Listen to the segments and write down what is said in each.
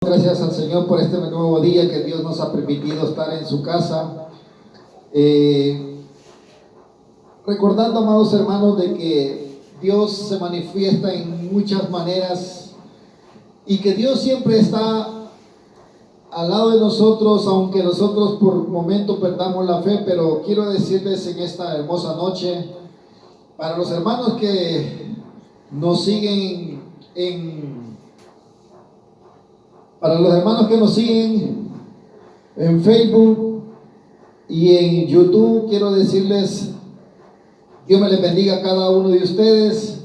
Gracias al Señor por este nuevo día que Dios nos ha permitido estar en su casa. Recordando, amados hermanos, de que Dios se manifiesta en muchas maneras y que Dios siempre está al lado de nosotros, aunque nosotros por momentos perdamos la fe. Pero quiero decirles en esta hermosa noche, para los hermanos que nos siguen para los hermanos que nos siguen en Facebook y en YouTube, quiero decirles: Dios me les bendiga a cada uno de ustedes.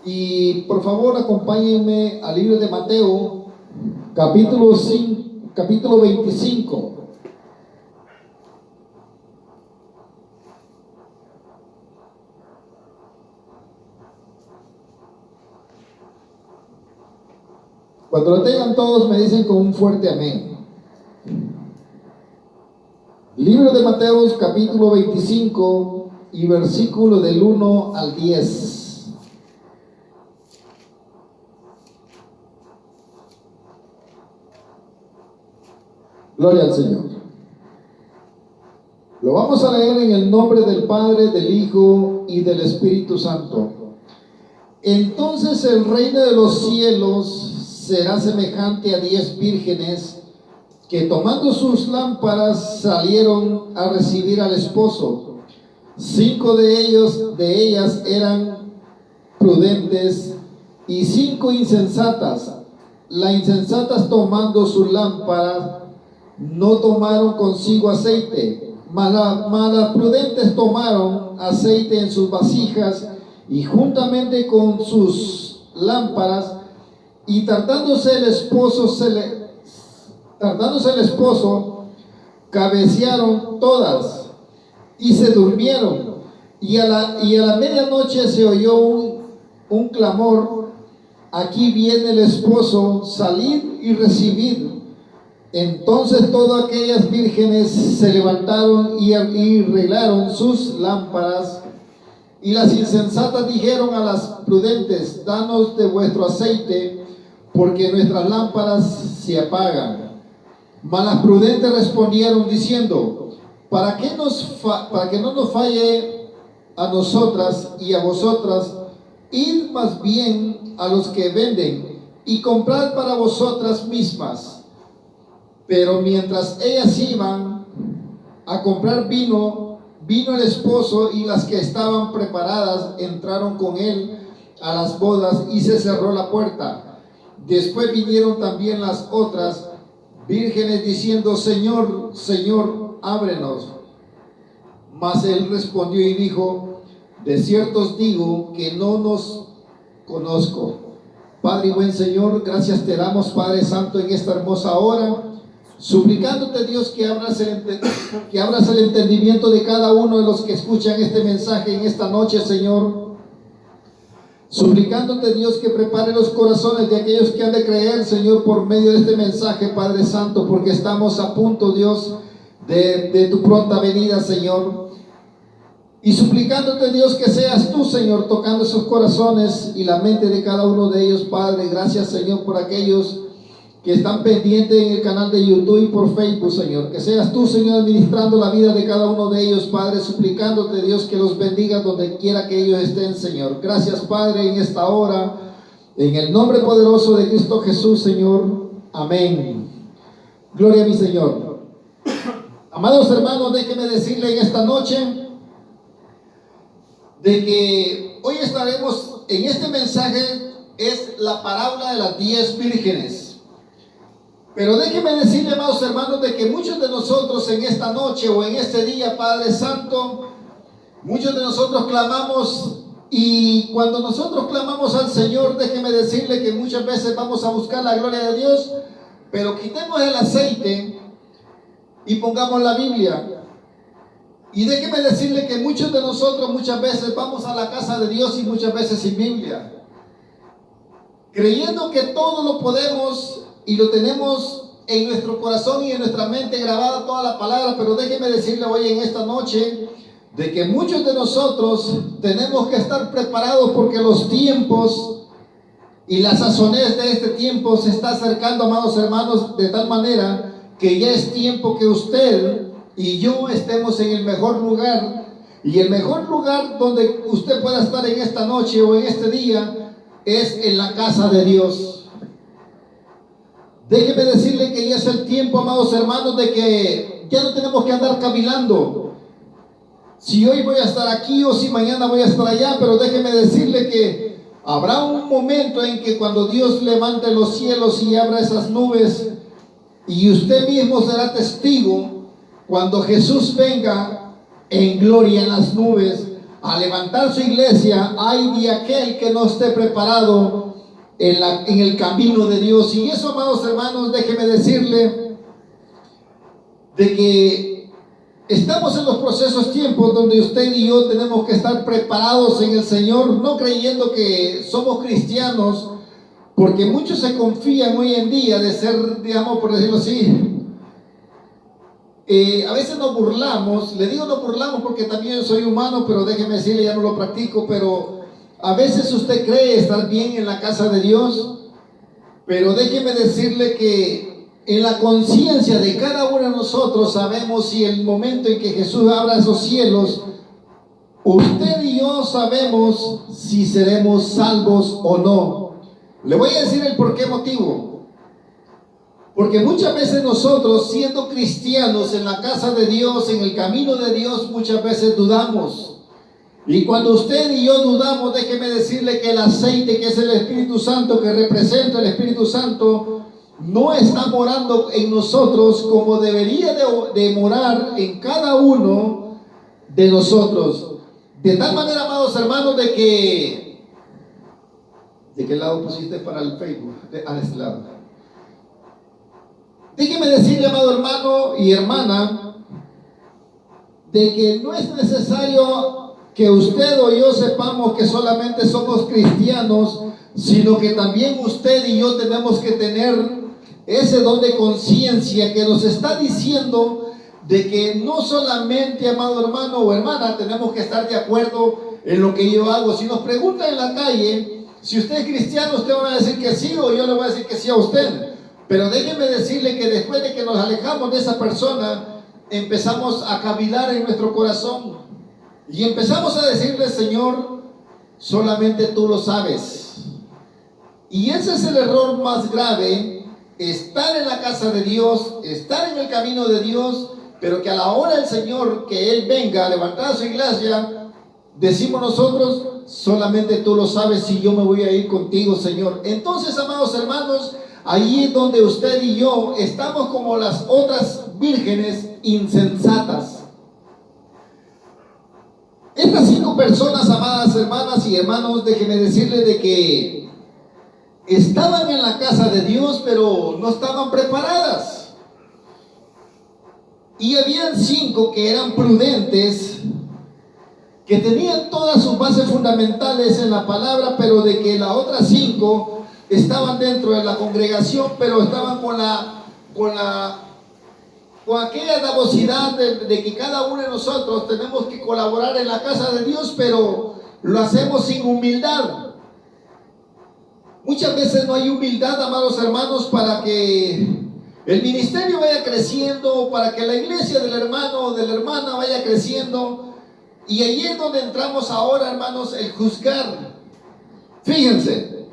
Y por favor, acompáñenme al libro de Mateo, capítulo 25. Cuando lo tengan todos, me dicen con un fuerte amén. Libro de Mateo, capítulo 25 y versículo del 1 al 10. Gloria al Señor. Lo vamos a leer en el nombre del Padre, del Hijo y del Espíritu Santo. Entonces el reino de los cielos será semejante a 10 vírgenes que, tomando sus lámparas, salieron a recibir al esposo. 5 de ellas eran prudentes y 5 insensatas. Las insensatas, tomando sus lámparas, no tomaron consigo aceite, mas las prudentes tomaron aceite en sus vasijas y juntamente con sus lámparas. Y tardándose el esposo, cabecearon todas y se durmieron. Y a la medianoche se oyó un clamor: aquí viene el esposo, salid y recibid. Entonces todas aquellas vírgenes se levantaron y arreglaron sus lámparas. Y las insensatas dijeron a las prudentes: danos de vuestro aceite, porque nuestras lámparas se apagan. Mas las prudentes respondieron diciendo: para que no nos falle a nosotras y a vosotras, id más bien a los que venden y comprad para vosotras mismas. Pero mientras ellas iban a comprar vino el esposo, y las que estaban preparadas entraron con él a las bodas, y se cerró la puerta. Después vinieron también las otras vírgenes diciendo: Señor, Señor, ábrenos. Mas él respondió y dijo: de cierto os digo que no nos conozco. Padre y buen Señor, gracias te damos, Padre Santo, en esta hermosa hora, suplicándote, Dios, que abras el entendimiento de cada uno de los que escuchan este mensaje en esta noche, Señor. Suplicándote, Dios, que prepare los corazones de aquellos que han de creer, Señor, por medio de este mensaje, Padre Santo, porque estamos a punto, Dios, de tu pronta venida, Señor. Y suplicándote, Dios, que seas tú, Señor, tocando esos corazones y la mente de cada uno de ellos, Padre. Gracias, Señor, por aquellos que están pendientes en el canal de YouTube y por Facebook, Señor. Que seas tú, Señor, administrando la vida de cada uno de ellos, Padre, suplicándote, Dios, que los bendiga donde quiera que ellos estén, Señor. Gracias, Padre, en esta hora, en el nombre poderoso de Cristo Jesús, Señor. Amén. Gloria a mi Señor. Amados hermanos, déjenme decirle en esta noche de que hoy estaremos en este mensaje, es la parábola de las 10 vírgenes. Pero déjenme decirle, amados hermanos, de que muchos de nosotros en esta noche o en este día, Padre Santo, muchos de nosotros clamamos, y cuando nosotros clamamos al Señor, déjenme decirle que muchas veces vamos a buscar la gloria de Dios, pero quitemos el aceite y pongamos la Biblia. Y déjenme decirle que muchos de nosotros muchas veces vamos a la casa de Dios y muchas veces sin Biblia, creyendo que todo lo podemos y lo tenemos en nuestro corazón y en nuestra mente grabada toda la palabra. Pero déjeme decirle hoy en esta noche de que muchos de nosotros tenemos que estar preparados, porque los tiempos Y la sazonez de este tiempo se está acercando, amados hermanos, de tal manera que ya es tiempo que usted y yo estemos en el mejor lugar. Y el mejor lugar donde usted pueda estar en esta noche o en este día es en la casa de Dios. Déjeme decirle que ya es el tiempo, amados hermanos, de que ya no tenemos que andar cavilando si hoy voy a estar aquí o si mañana voy a estar allá, pero déjeme decirle que habrá un momento en que cuando Dios levante los cielos y abra esas nubes, y usted mismo será testigo cuando Jesús venga en gloria en las nubes a levantar su iglesia. Ay de aquel que no esté preparado en el camino de Dios. Y eso, amados hermanos, déjeme decirle de que estamos en los procesos tiempos donde usted y yo tenemos que estar preparados en el Señor, no creyendo que somos cristianos, porque muchos se confían hoy en día de ser, digamos, por decirlo así, a veces nos burlamos. Le digo nos burlamos porque también soy humano, pero déjeme decirle, ya no lo practico, pero a veces usted cree estar bien en la casa de Dios, pero déjeme decirle que en la conciencia de cada uno de nosotros sabemos si el momento en que Jesús abra esos cielos, usted y yo sabemos si seremos salvos o no. Le voy a decir el por qué motivo. Porque muchas veces nosotros, siendo cristianos en la casa de Dios, en el camino de Dios, muchas veces dudamos. Y cuando usted y yo dudamos, déjeme decirle que el aceite, que es el Espíritu Santo, que representa el Espíritu Santo, no está morando en nosotros como debería de morar en cada uno de nosotros. De tal manera, amados hermanos, de que... ¿De qué lado pusiste para el Facebook? A este lado. Déjeme decirle, amado hermano y hermana, de que no es necesario que usted o yo sepamos que solamente somos cristianos, sino que también usted y yo tenemos que tener ese don de conciencia que nos está diciendo de que no solamente, amado hermano o hermana, tenemos que estar de acuerdo en lo que yo hago. Si nos preguntan en la calle, si usted es cristiano, usted va a decir que sí, o yo le voy a decir que sí a usted. Pero déjeme decirle que después de que nos alejamos de esa persona, empezamos a cavilar en nuestro corazón y empezamos a decirle: Señor, solamente tú lo sabes. Y ese es el error más grave: estar en la casa de Dios, estar en el camino de Dios, pero que a la hora del Señor, que Él venga a levantar su iglesia, decimos nosotros: solamente tú lo sabes si yo me voy a ir contigo, Señor. Entonces, amados hermanos, ahí es donde usted y yo estamos como las otras vírgenes insensatas. Estas 5 personas, amadas hermanas y hermanos, déjenme decirles de que estaban en la casa de Dios, pero no estaban preparadas. Y habían 5 que eran prudentes, que tenían todas sus bases fundamentales en la palabra, pero de que las otras 5 estaban dentro de la congregación, pero estaban con aquella davosidad de que cada uno de nosotros tenemos que colaborar en la casa de Dios, pero lo hacemos sin humildad. Muchas veces no hay humildad, amados hermanos, para que el ministerio vaya creciendo, para que la iglesia del hermano o de la hermana vaya creciendo. Y ahí es donde entramos ahora, hermanos, el juzgar. Fíjense,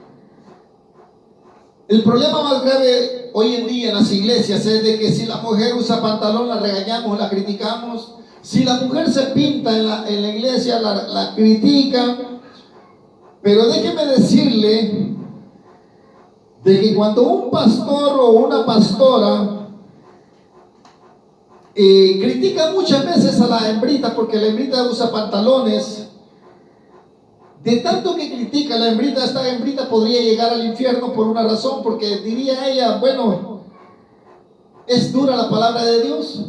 el problema más grave hoy en día en las iglesias es de que si la mujer usa pantalón, la regañamos, la criticamos. Si la mujer se pinta en la iglesia, la critican. Pero déjeme decirle de que cuando un pastor o una pastora critica muchas veces a la hembrita, porque la hembrita usa pantalones, de tanto que critica a la hembrita, esta hembrita podría llegar al infierno por una razón, porque diría ella: bueno, es dura la palabra de Dios.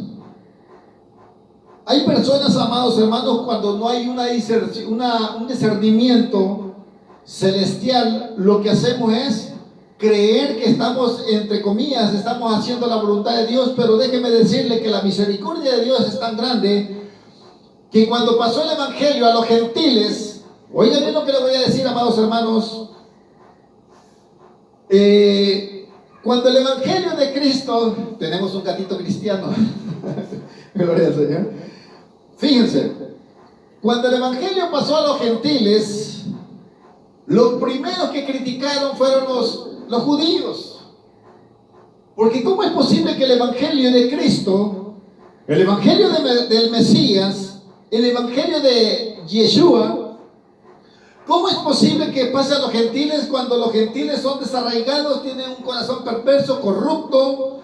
Hay personas, amados hermanos, cuando no hay un discernimiento celestial, lo que hacemos es creer que estamos, entre comillas, estamos haciendo la voluntad de Dios. Pero déjeme decirle que la misericordia de Dios es tan grande que cuando pasó el evangelio a los gentiles, oigan bien lo que les voy a decir, amados hermanos, Cuando el Evangelio de Cristo, tenemos un gatito cristiano, gloria al Señor. Fíjense, cuando el Evangelio pasó a los gentiles, los primeros que criticaron fueron los judíos. Porque ¿cómo es posible que el Evangelio de Cristo, el Evangelio del Mesías, el Evangelio de Yeshua, cómo es posible que pase a los gentiles cuando los gentiles son desarraigados, tienen un corazón perverso, corrupto?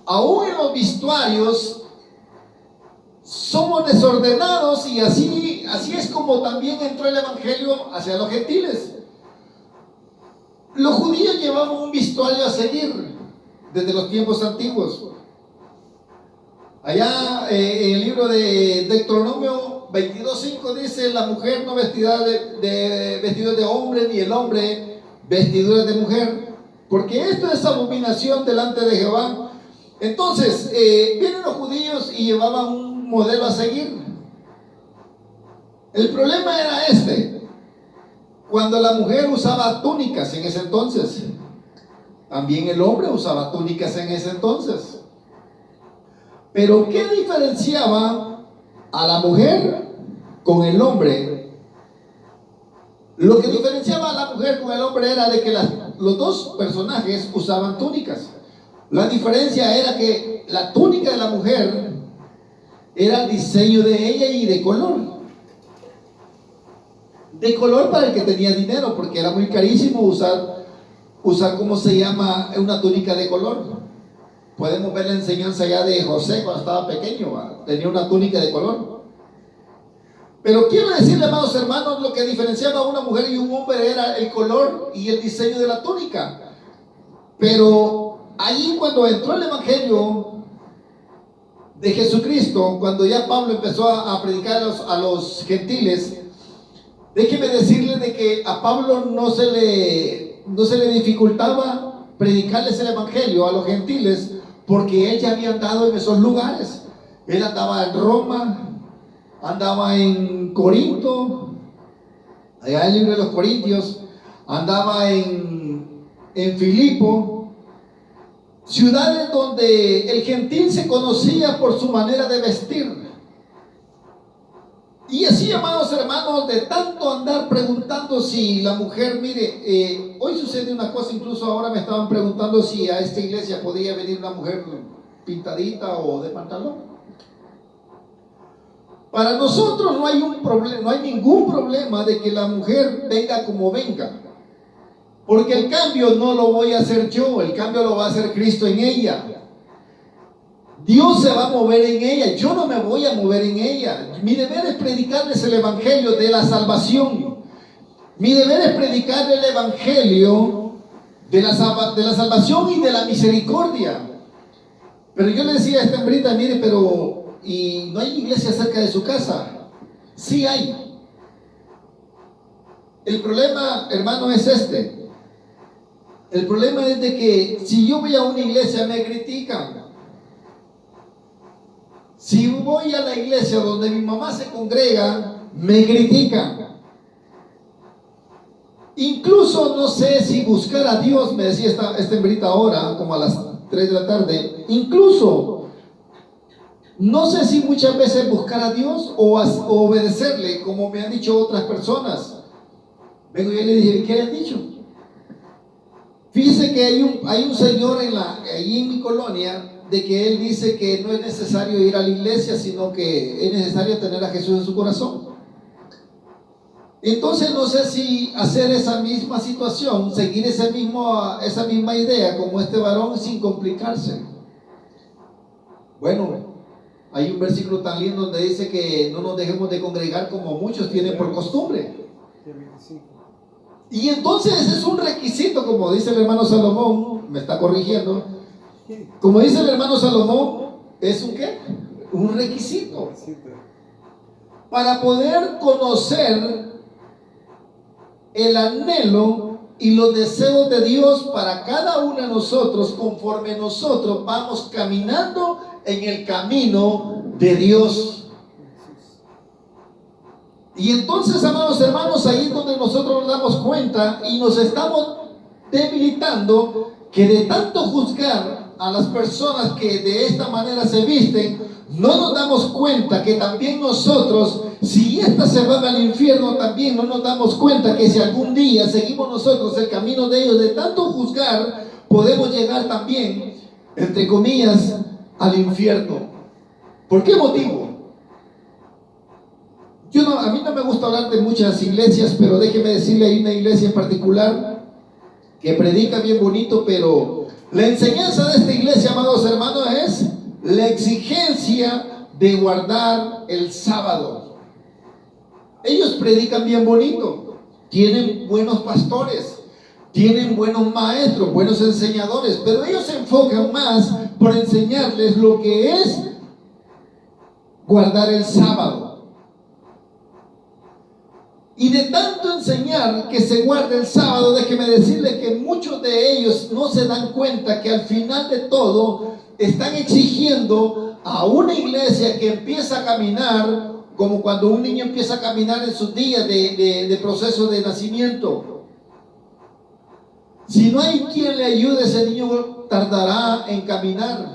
Aún en los vestuarios somos desordenados, y así es como también entró el Evangelio hacia los gentiles. Los judíos llevaban un vestuario a seguir desde los tiempos antiguos. Allá en el libro de Deuteronomio 22:5 dice: la mujer no vestirá de vestidos de hombre, ni el hombre vestiduras de mujer, porque esto es abominación delante de Jehová. Entonces vienen los judíos y llevaban un modelo a seguir. El problema era cuando la mujer usaba túnicas en ese entonces, también el hombre usaba túnicas en ese entonces. Pero ¿qué diferenciaba a la mujer con el hombre? Lo que diferenciaba a la mujer con el hombre era de que los dos personajes usaban túnicas. La diferencia era que la túnica de la mujer era el diseño de ella y de color. De color para el que tenía dinero, porque era muy carísimo usar ¿cómo se llama? Una túnica de color. Podemos ver la enseñanza ya de José cuando estaba pequeño, tenía una túnica de color. Pero quiero decirle, amados hermanos, lo que diferenciaba a una mujer y un hombre era el color y el diseño de la túnica. Pero ahí, cuando entró el Evangelio de Jesucristo, cuando ya Pablo empezó a predicar a los gentiles, déjeme decirle de que a Pablo no se le dificultaba predicarles el Evangelio a los gentiles, porque él ya había andado en esos lugares. Él andaba en Roma, andaba en Corinto, allá en el libro de los Corintios, andaba en Filipo, ciudades donde el gentil se conocía por su manera de vestir. Y así, amados hermanos, de tanto andar preguntando si la mujer, mire, hoy sucede una cosa, incluso ahora me estaban preguntando si a esta iglesia podía venir una mujer pintadita o de pantalón. Para nosotros no hay ningún problema de que la mujer venga como venga, porque el cambio no lo voy a hacer yo, el cambio lo va a hacer Cristo en ella. Dios se va a mover en ella, yo no me voy a mover en ella. Mi deber es predicarles el Evangelio de la salvación. Mi deber es predicar el Evangelio de la salvación y de la misericordia. Pero yo le decía a esta hembrita, mire, ¿y no hay iglesia cerca de su casa? Sí hay. El problema, hermano, es el problema es de que si yo voy a una iglesia me critican. Si voy a la iglesia donde mi mamá se congrega, me critican. Incluso no sé si buscar a Dios, me decía esta hembrita ahora, como a las 3 de la tarde, incluso no sé si muchas veces buscar a Dios o obedecerle, como me han dicho otras personas. Vengo y le dije, ¿qué le han dicho? Fíjese que hay un señor ahí en mi colonia, de que él dice que no es necesario ir a la iglesia, sino que es necesario tener a Jesús en su corazón. Entonces no sé si hacer esa misma situación, seguir esa misma idea como este varón sin complicarse. Bueno, hay un versículo tan lindo donde dice que no nos dejemos de congregar como muchos tienen por costumbre. Y entonces ese es un requisito, como dice el hermano Salomón, me está corrigiendo. Como dice el hermano Salomón, ¿es un qué? Un requisito. Para poder conocer el anhelo y los deseos de Dios para cada uno de nosotros, conforme nosotros vamos caminando en el camino de Dios. Y entonces, amados hermanos, ahí es donde nosotros nos damos cuenta y nos estamos debilitando, que de tanto juzgar a las personas que de esta manera se visten, no nos damos cuenta que también nosotros, si éstas se van al infierno, también no nos damos cuenta que si algún día seguimos nosotros el camino de ellos, de tanto juzgar, podemos llegar también, entre comillas, al infierno. ¿Por qué motivo? A mí no me gusta hablar de muchas iglesias, pero déjeme decirle, hay una iglesia en particular que predica bien bonito, pero la enseñanza de esta iglesia, amados hermanos, es la exigencia de guardar el sábado. Ellos predican bien bonito, tienen buenos pastores, tienen buenos maestros, buenos enseñadores, pero ellos se enfocan más por enseñarles lo que es guardar el sábado. Y de tanto enseñar que se guarde el sábado, déjeme decirle que muchos de ellos no se dan cuenta que al final de todo están exigiendo a una iglesia que empieza a caminar como cuando un niño empieza a caminar en sus días de proceso de nacimiento. Si no hay quien le ayude, ese niño tardará en caminar.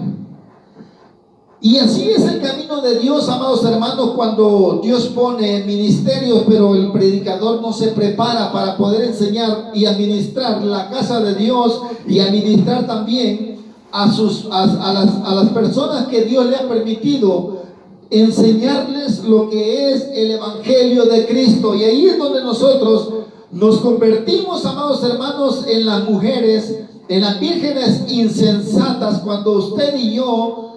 Y así es el camino de Dios, amados hermanos, cuando Dios pone ministerios, pero el predicador no se prepara para poder enseñar y administrar la casa de Dios y administrar también a las personas que Dios le ha permitido enseñarles lo que es el Evangelio de Cristo. Y ahí es donde nosotros nos convertimos, amados hermanos, en las mujeres, en las vírgenes insensatas, cuando usted y yo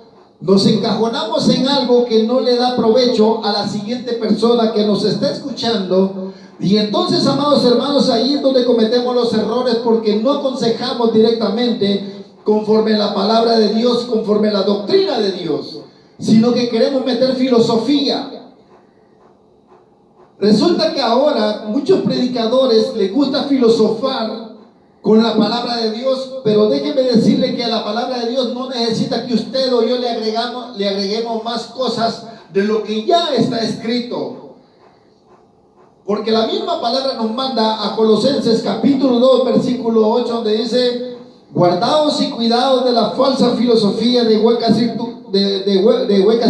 nos encajonamos en algo que no le da provecho a la siguiente persona que nos está escuchando. Y entonces, amados hermanos, ahí es donde cometemos los errores, porque no aconsejamos directamente conforme a la palabra de Dios, conforme a la doctrina de Dios, sino que queremos meter filosofía. Resulta que ahora muchos predicadores les gusta filosofar con la palabra de Dios, pero déjeme decirle que a la palabra de Dios no necesita que usted o yo le agreguemos más cosas de lo que ya está escrito. Porque la misma palabra nos manda a Colosenses capítulo 2, versículo 8, donde dice: guardaos y cuidaos de la falsa filosofía de huecas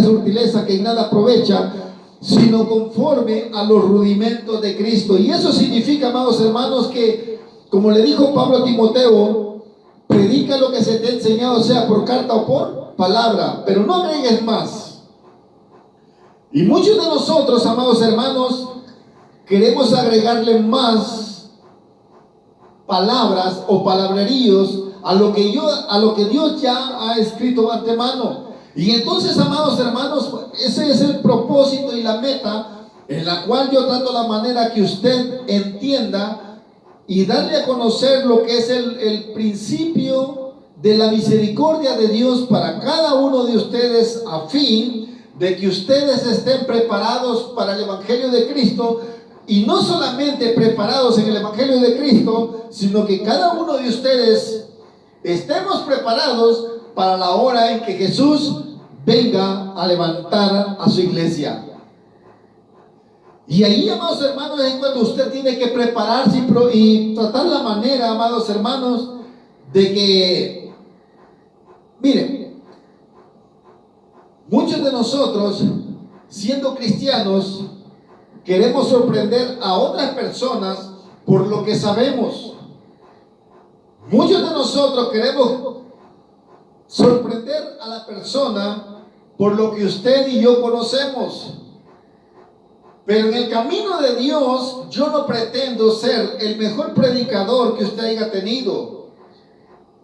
sutilezas que en nada aprovecha, sino conforme a los rudimentos de Cristo. Y eso significa, amados hermanos, que como le dijo Pablo a Timoteo, predica lo que se te ha enseñado, sea por carta o por palabra, pero no agregues más. Y muchos de nosotros, amados hermanos, queremos agregarle más palabras o palabreríos a lo que Dios ya ha escrito de antemano. Y entonces, amados hermanos, ese es el propósito y la meta en la cual yo trato la manera que usted entienda y darle a conocer lo que es el principio de la misericordia de Dios para cada uno de ustedes, a fin de que ustedes estén preparados para el Evangelio de Cristo, y no solamente preparados en el Evangelio de Cristo, sino que cada uno de ustedes estemos preparados para la hora en que Jesús venga a levantar a su iglesia. Y ahí, amados hermanos, es cuando usted tiene que prepararse y tratar la manera, amados hermanos, de que, miren, muchos de nosotros, siendo cristianos, queremos sorprender a otras personas por lo que sabemos. Muchos de nosotros queremos sorprender a la persona por lo que usted y yo conocemos. Pero en el camino de Dios, yo no pretendo ser el mejor predicador que usted haya tenido.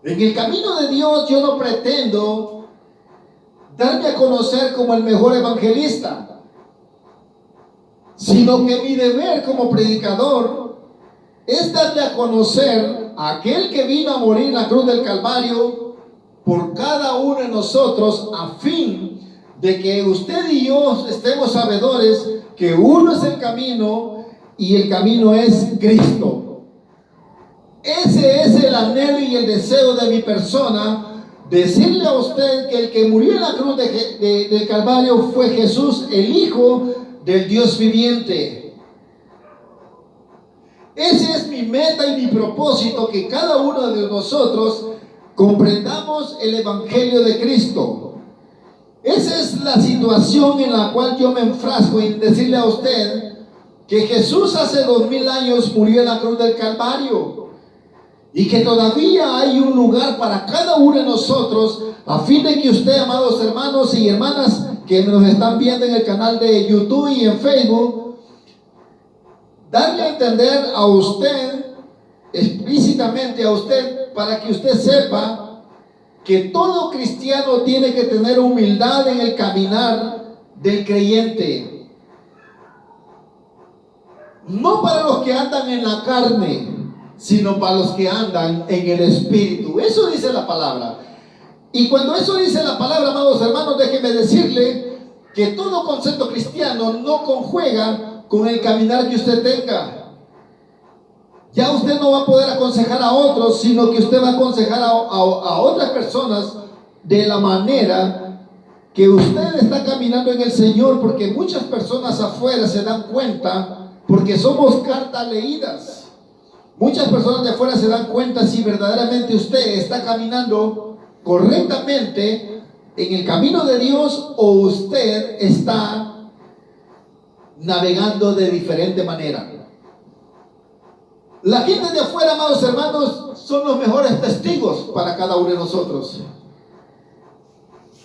En el camino de Dios, yo no pretendo darme a conocer como el mejor evangelista, sino que mi deber como predicador es darle a conocer a aquel que vino a morir en la cruz del Calvario por cada uno de nosotros, a fin de que usted y yo estemos sabedores que uno es el camino y el camino es Cristo. Ese es el anhelo y el deseo de mi persona, decirle a usted que el que murió en la cruz del Calvario fue Jesús, el Hijo del Dios viviente. Ese es mi meta y mi propósito, que cada uno de nosotros comprendamos el Evangelio de Cristo. Esa es la situación en la cual yo me enfrasco en decirle a usted que Jesús hace 2000 años murió en la cruz del Calvario y que todavía hay un lugar para cada uno de nosotros, a fin de que usted, amados hermanos y hermanas que nos están viendo en el canal de YouTube y en Facebook, darle a entender a usted, explícitamente a usted, para que usted sepa que todo cristiano tiene que tener humildad en el caminar del creyente. No para los que andan en la carne, sino para los que andan en el Espíritu. Eso dice la palabra. Y cuando eso dice la palabra, amados hermanos, déjenme decirle que todo concepto cristiano no conjuega con el caminar que usted tenga. Ya usted no va a poder aconsejar a otros, sino que usted va a aconsejar a otras personas de la manera que usted está caminando en el Señor, porque muchas personas afuera se dan cuenta, porque somos cartas leídas. Muchas personas de afuera se dan cuenta si verdaderamente usted está caminando correctamente en el camino de Dios o usted está navegando de diferente manera. La gente de afuera, amados hermanos, son los mejores testigos para cada uno de nosotros.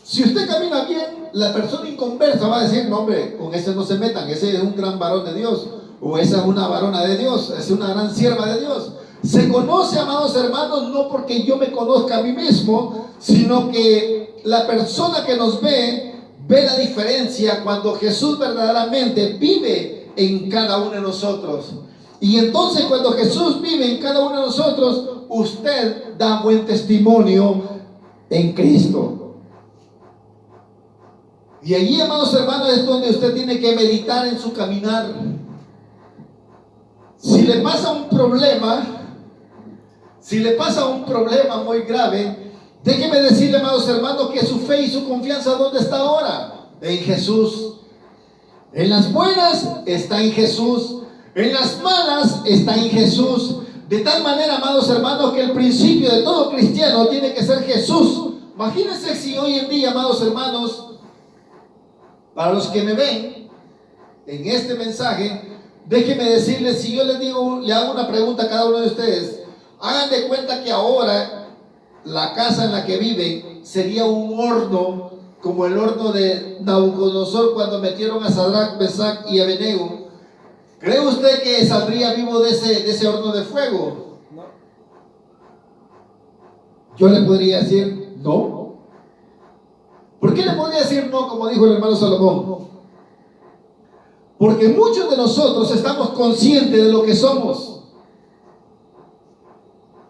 Si usted camina bien, la persona inconversa va a decir: no, hombre, con ese no se metan, ese es un gran varón de Dios, o esa es una varona de Dios, es una gran sierva de Dios. Se conoce, amados hermanos, no porque yo me conozca a mí mismo, sino que la persona que nos ve la diferencia cuando Jesús verdaderamente vive en cada uno de nosotros. Y entonces, cuando Jesús vive en cada uno de nosotros, usted da buen testimonio en Cristo. Y allí, amados hermanos, es donde usted tiene que meditar en su caminar. Si le pasa un problema muy grave, déjeme decirle, amados hermanos, que su fe y su confianza, ¿dónde está ahora? En Jesús. En las buenas está en Jesús, en las malas está en Jesús. De tal manera, amados hermanos, que el principio de todo cristiano tiene que ser Jesús. Imagínense si hoy en día, amados hermanos, para los que me ven en este mensaje, déjenme decirles, si yo le hago una pregunta a cada uno de ustedes, hagan de cuenta que ahora la casa en la que viven sería un horno, como el horno de Nabucodonosor cuando metieron a Sadrach, Mesach y Abednego. ¿Cree usted que saldría vivo de ese horno de fuego? No. Yo le podría decir no. ¿Por qué le podría decir no, como dijo el hermano Salomón? Porque muchos de nosotros estamos conscientes de lo que somos.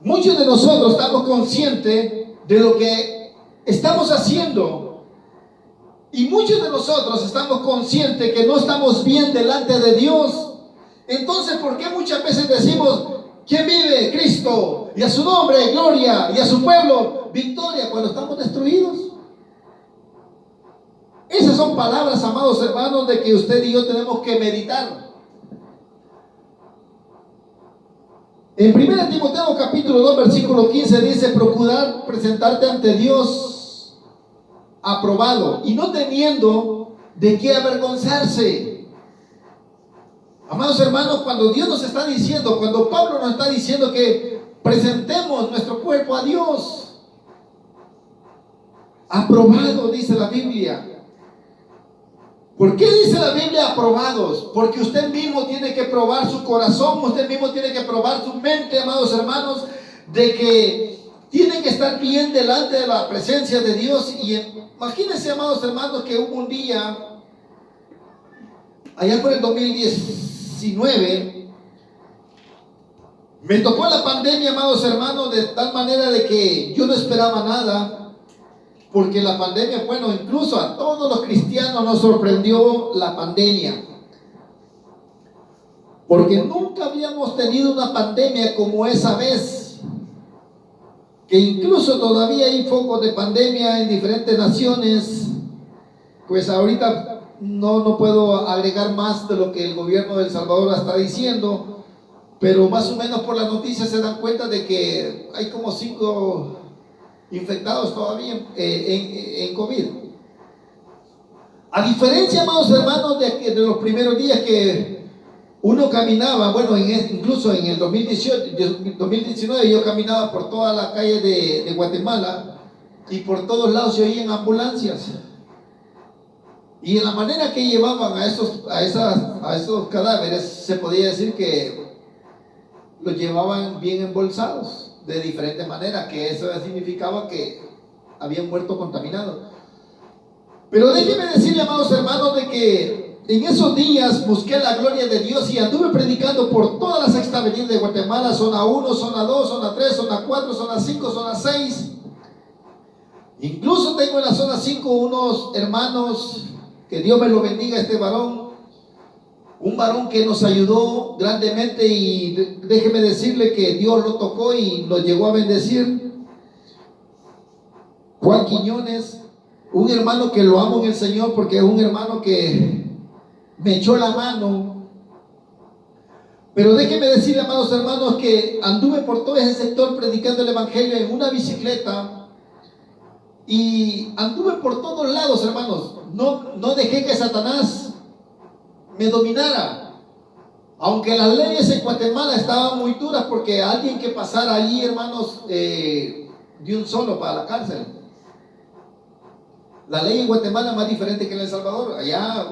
Muchos de nosotros estamos conscientes de lo que estamos haciendo. Y muchos de nosotros estamos conscientes que no estamos bien delante de Dios. Entonces, ¿por qué muchas veces decimos: ¿quién vive? Cristo, y a su nombre gloria, y a su pueblo victoria, cuando estamos destruidos? Esas son palabras, amados hermanos, de que usted y yo tenemos que meditar. En 1 Timoteo capítulo 2 versículo 15 dice: procurar presentarte ante Dios aprobado y no teniendo de qué avergonzarse. Amados hermanos, cuando Dios nos está diciendo, cuando Pablo nos está diciendo que presentemos nuestro cuerpo a Dios aprobado, dice la Biblia. ¿Por qué dice la Biblia aprobados? Porque usted mismo tiene que probar su corazón, usted mismo tiene que probar su mente, amados hermanos, de que tiene que estar bien delante de la presencia de Dios. Y imagínense, amados hermanos, que hubo un día, allá por el 2019, me tocó la pandemia, amados hermanos, de tal manera de que yo no esperaba nada. Porque la pandemia, bueno, incluso a todos los cristianos nos sorprendió la pandemia. Porque nunca habíamos tenido una pandemia como esa vez. Que incluso todavía hay focos de pandemia en diferentes naciones. Pues ahorita no puedo agregar más de lo que el gobierno de El Salvador está diciendo. pero más o menos por las noticias se dan cuenta de que hay como 5 infectados todavía en COVID. A diferencia, amados hermanos, de los primeros días que uno caminaba, bueno, incluso en el 2019 yo caminaba por toda la calle de Guatemala y por todos lados se oían ambulancias. Y en la manera que llevaban a esos cadáveres, se podía decir que los llevaban bien embolsados, de diferente manera, que eso significaba que habían muerto contaminados. Pero déjenme decirle, amados hermanos, de que en esos días busqué la gloria de Dios y anduve predicando por toda la sexta avenida de Guatemala, zona 1, zona 2, zona 3, zona 4, zona 5, zona 6. Incluso tengo en la zona 5 unos hermanos, que Dios me lo bendiga, este varón, un varón que nos ayudó grandemente, y déjeme decirle que Dios lo tocó y lo llegó a bendecir. Juan Quiñones, un hermano que lo amo en el Señor, porque es un hermano que me echó la mano. Pero déjenme decirle, amados hermanos, que anduve por todo ese sector predicando el evangelio en una bicicleta, y anduve por todos lados, hermanos. No dejé que Satanás me dominara, aunque las leyes en Guatemala estaban muy duras, porque alguien que pasara allí, hermanos, de un solo para la cárcel. La ley en Guatemala es más diferente que en El Salvador. Allá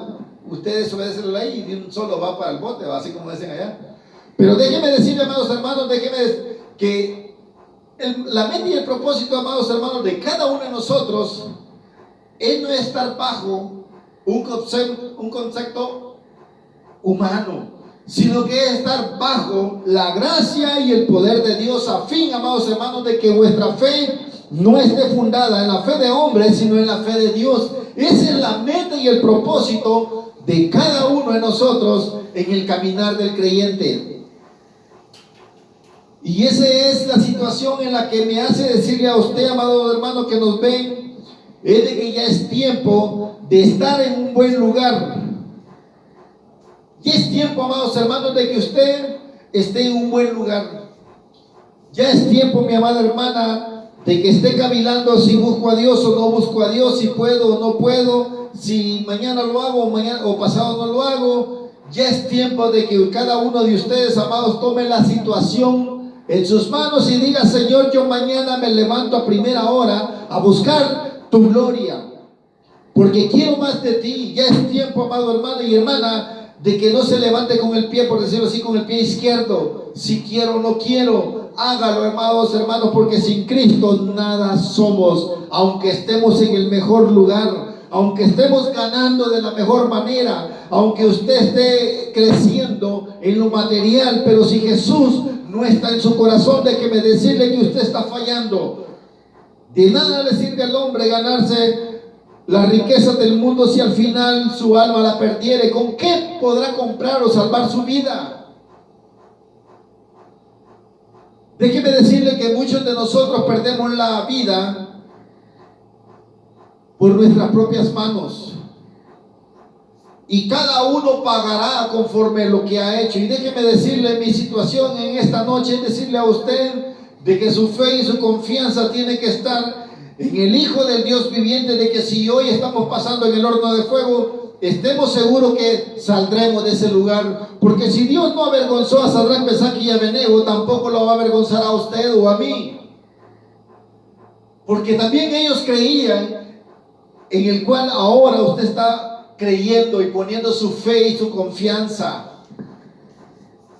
ustedes obedecen la ley y de un solo va para el bote, así como dicen allá. Pero déjenme decirle, amados hermanos, que la mente y el propósito, amados hermanos, de cada uno de nosotros es no estar bajo un concepto humano, sino que es estar bajo la gracia y el poder de Dios, a fin, amados hermanos, de que vuestra fe no esté fundada en la fe de hombres, sino en la fe de Dios. Esa es la meta y el propósito de cada uno de nosotros en el caminar del creyente. Y esa es la situación en la que me hace decirle a usted, amado hermano, que nos ven, es de que ya es tiempo de estar en un buen lugar. Ya es tiempo, amados hermanos, de que usted esté en un buen lugar. Ya es tiempo, mi amada hermana, de que esté cavilando si busco a Dios o no busco a Dios, si puedo o no puedo, si mañana lo hago o pasado no lo hago. Ya es tiempo de que cada uno de ustedes, amados, tome la situación en sus manos y diga: Señor, yo mañana me levanto a primera hora a buscar tu gloria, porque quiero más de ti. Ya es tiempo, amado hermano y hermana, de que no se levante con el pie, por decirlo así, con el pie izquierdo. Si quiero o no quiero, hágalo, amados hermanos, porque sin Cristo nada somos. Aunque estemos en el mejor lugar, aunque estemos ganando de la mejor manera, aunque usted esté creciendo en lo material, pero si Jesús no está en su corazón, déjeme decirle que usted está fallando. De nada le sirve al hombre ganarse las riquezas del mundo si al final su alma la perdiere. ¿Con qué podrá comprar o salvar su vida? Déjeme decirle que muchos de nosotros perdemos la vida por nuestras propias manos, y cada uno pagará conforme lo que ha hecho. Y déjeme decirle, mi situación en esta noche es decirle a usted de que su fe y su confianza tiene que estar en el Hijo del Dios viviente, de que si hoy estamos pasando en el horno de fuego, estemos seguros que saldremos de ese lugar, porque si Dios no avergonzó a Sadrach, Mesach y Abednego, tampoco lo va a avergonzar a usted o a mí, porque también ellos creían en el cual ahora usted está creyendo y poniendo su fe y su confianza.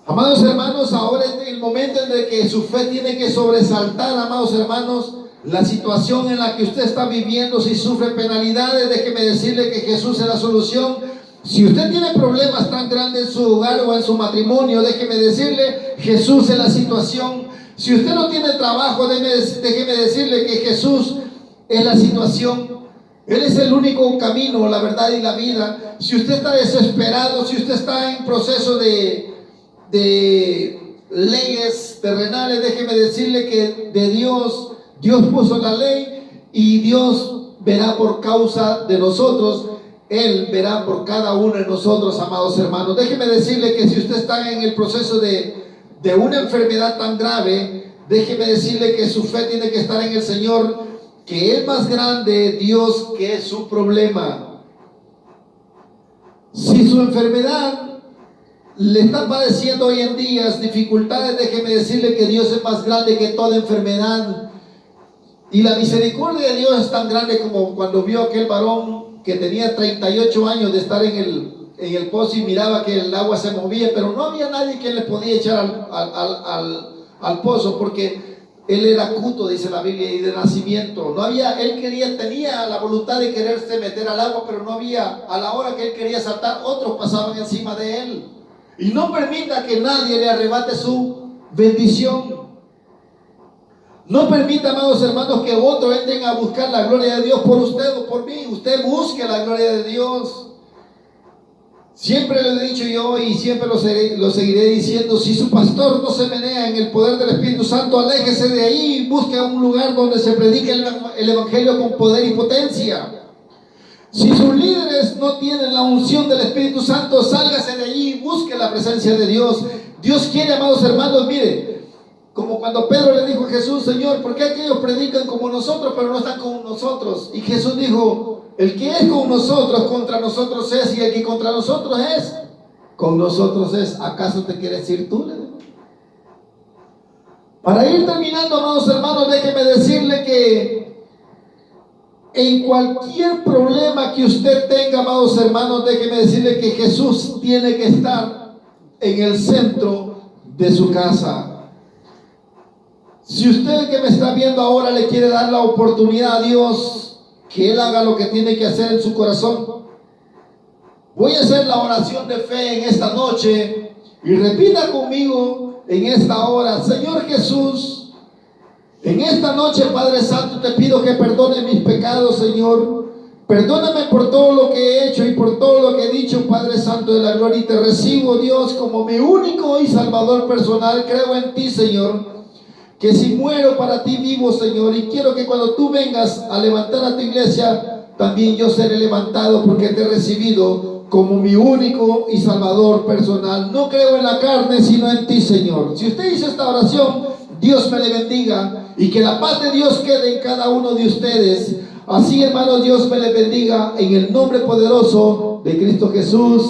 Amados hermanos, ahora es el momento en el que su fe tiene que sobresaltar, amados hermanos, la situación en la que usted está viviendo. Si sufre penalidades, déjeme decirle que Jesús es la solución. Si usted tiene problemas tan grandes en su hogar o en su matrimonio, déjeme decirle, Jesús es la situación. Si usted no tiene trabajo, déjeme decirle que Jesús es la situación. Él es el único camino, la verdad y la vida. Si usted está desesperado, si usted está en proceso de leyes terrenales, déjeme decirle que de Dios puso la ley, y Dios verá por causa de nosotros. Él verá por cada uno de nosotros, amados hermanos. Déjeme decirle que si usted está en el proceso de de una enfermedad tan grave, déjeme decirle que su fe tiene que estar en el Señor, que es más grande Dios que es su problema. Si su enfermedad le está padeciendo hoy en día dificultades, déjeme decirle que Dios es más grande que toda enfermedad. Y la misericordia de Dios es tan grande como cuando vio a aquel varón que tenía 38 años de estar en el pozo y miraba que el agua se movía, pero no había nadie que le podía echar al pozo, porque él era cuto, dice la Biblia, y de nacimiento. No había, tenía la voluntad de quererse meter al agua, pero no había, a la hora que él quería saltar, otros pasaban encima de él. Y no permita que nadie le arrebate su bendición. No permita, amados hermanos, que otros entren a buscar la gloria de Dios por usted o por mí. Usted busque la gloria de Dios. Siempre lo he dicho yo y siempre lo seguiré diciendo: si su pastor no se menea en el poder del Espíritu Santo, aléjese de ahí y busque un lugar donde se predique el Evangelio con poder y potencia. Si sus líderes no tienen la unción del Espíritu Santo, sálgase de allí y busque la presencia de Dios. Dios quiere, amados hermanos, mire, como cuando Pedro le dijo a Jesús: Señor, ¿por qué aquellos predican como nosotros pero no están con nosotros? Y Jesús dijo: el que es con nosotros, contra nosotros es, y el que contra nosotros es, con nosotros es. ¿Acaso te quieres ir tú? Para ir terminando, amados hermanos, déjeme decirle que en cualquier problema que usted tenga, amados hermanos, déjeme decirle que Jesús tiene que estar en el centro de su casa. Si usted que me está viendo ahora le quiere dar la oportunidad a Dios que Él haga lo que tiene que hacer en su corazón, voy a hacer la oración de fe en esta noche y repita conmigo en esta hora: Señor Jesús, en esta noche, Padre Santo, te pido que perdone mis pecados, Señor. Perdóname por todo lo que he hecho y por todo lo que he dicho, Padre Santo de la gloria, y te recibo, Dios, como mi único y salvador personal. Creo en ti, Señor, que si muero, para ti vivo, Señor, y quiero que cuando tú vengas a levantar a tu iglesia, también yo seré levantado, porque te he recibido como mi único y salvador personal. No creo en la carne, sino en ti, Señor. Si usted hizo esta oración, Dios me le bendiga, y que la paz de Dios quede en cada uno de ustedes. Así, hermanos, Dios me le bendiga en el nombre poderoso de Cristo Jesús.